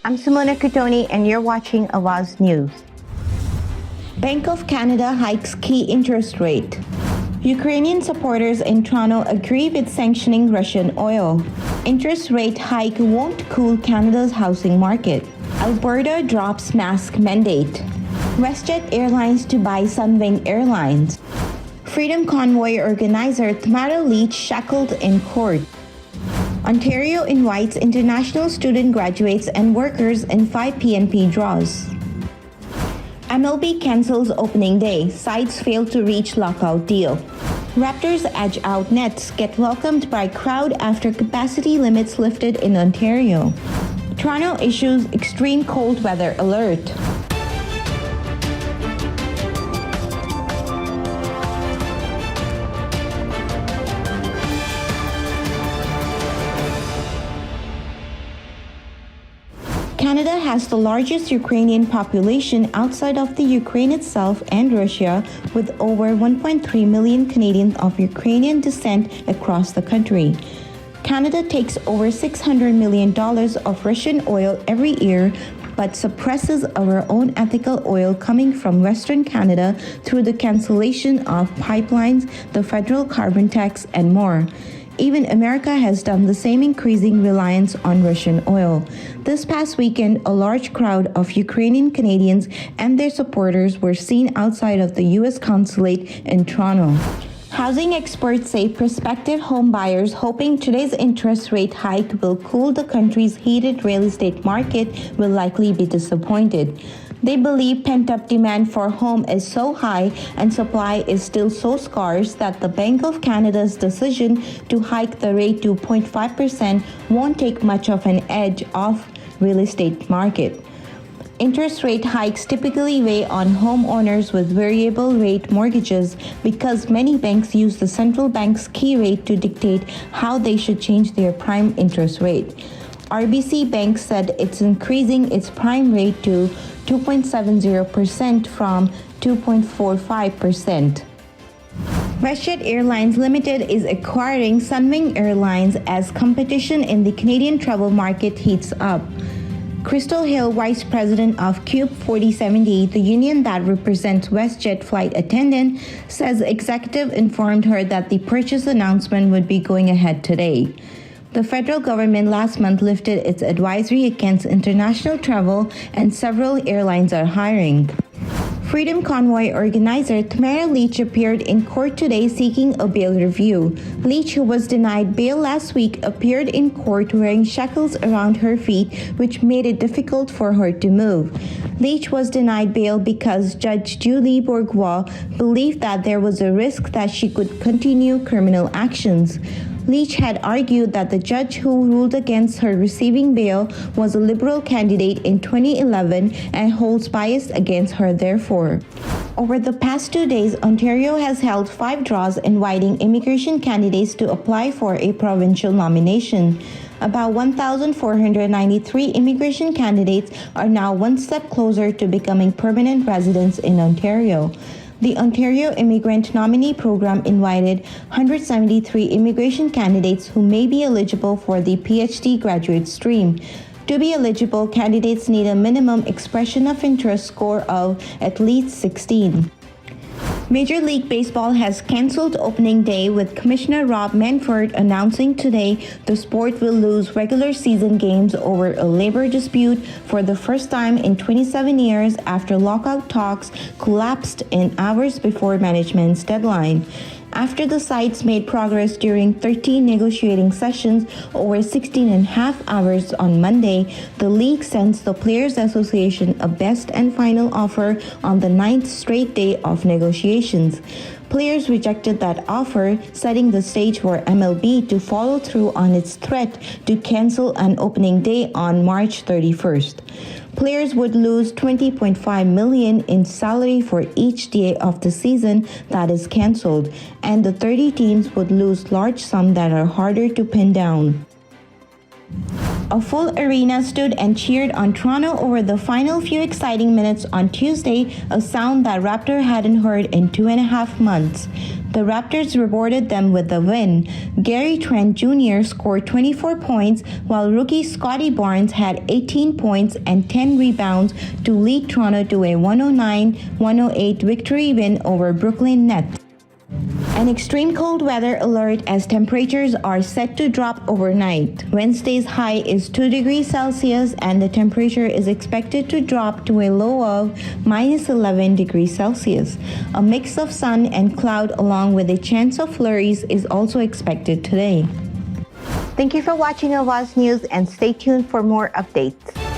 I'm Simona Cutoni and you're watching Awaz News. Bank of Canada hikes key interest rate. Ukrainian supporters in Toronto agree with sanctioning Russian oil. Interest rate hike won't cool Canada's housing market. Alberta drops mask mandate. WestJet Airlines to buy Sunwing Airlines. Freedom Convoy organizer Tamara Leach shackled in court. Ontario invites international student graduates and workers in 5 PNP draws. MLB cancels opening day. Sides fail to reach lockout deal. Raptors edge out Nets, get welcomed by crowd after capacity limits lifted in Ontario. Toronto issues extreme cold weather alert. Canada has the largest Ukrainian population outside of the Ukraine itself and Russia, with over 1.3 million Canadians of Ukrainian descent across the country. Canada takes over $600 million of Russian oil every year, but suppresses our own ethical oil coming from Western Canada through the cancellation of pipelines, the federal carbon tax, and more. Even America has done the same, increasing reliance on Russian oil. This past weekend, a large crowd of Ukrainian Canadians and their supporters were seen outside of the U.S. consulate in Toronto. Housing experts say prospective home buyers hoping today's interest rate hike will cool the country's heated real estate market will likely be disappointed. They believe pent-up demand for home is so high and supply is still so scarce that the Bank of Canada's decision to hike the rate to 0.5% won't take much of an edge off real estate market. Interest rate hikes typically weigh on homeowners with variable rate mortgages because many banks use the central bank's key rate to dictate how they should change their prime interest rate. RBC Bank said it's increasing its prime rate to 2.70% from 2.45%. WestJet Airlines Limited is acquiring Sunwing Airlines as competition in the Canadian travel market heats up. Crystal Hill, Vice President of Cube 4070, the union that represents WestJet flight attendants, says executive informed her that the purchase announcement would be going ahead today. The federal government last month lifted its advisory against international travel, and several airlines are hiring. Freedom Convoy organizer Tamara Leach appeared in court today seeking a bail review. Leach, who was denied bail last week, appeared in court wearing shackles around her feet, which made it difficult for her to move. Leach was denied bail because Judge Julie Bourgeois believed that there was a risk that she could continue criminal actions. Leach had argued that the judge who ruled against her receiving bail was a Liberal candidate in 2011 and holds bias against her therefore. Over the past 2 days, Ontario has held 5 draws inviting immigration candidates to apply for a provincial nomination. About 1,493 immigration candidates are now one step closer to becoming permanent residents in Ontario. The Ontario Immigrant Nominee Program invited 173 immigration candidates who may be eligible for the PhD graduate stream. To be eligible, candidates need a minimum expression of interest score of at least 16. Major League Baseball has canceled opening day, with Commissioner Rob Manfred announcing today the sport will lose regular season games over a labor dispute for the first time in 27 years after lockout talks collapsed in hours before management's deadline. After the sides made progress during 13 negotiating sessions over 16 and a half hours on Monday, the league sends the Players Association a best and final offer on the 9th straight day of negotiations. Players rejected that offer, setting the stage for MLB to follow through on its threat to cancel an opening day on March 31st. Players would lose $20.5 million in salary for each day of the season that is canceled, and the 30 teams would lose large sums that are harder to pin down. A full arena stood and cheered on Toronto over the final few exciting minutes on Tuesday, a sound that Raptor hadn't heard in 2.5 months. The Raptors rewarded them with the win. Gary Trent Jr. scored 24 points, while rookie Scotty Barnes had 18 points and 10 rebounds to lead Toronto to a 109-108 victory win over Brooklyn Nets. An extreme cold weather alert as temperatures are set to drop overnight. Wednesday's high is 2 degrees Celsius and the temperature is expected to drop to a low of -11 degrees Celsius. A mix of sun and cloud along with a chance of flurries is also expected today. Thank you for watching Awaz News and stay tuned for more updates.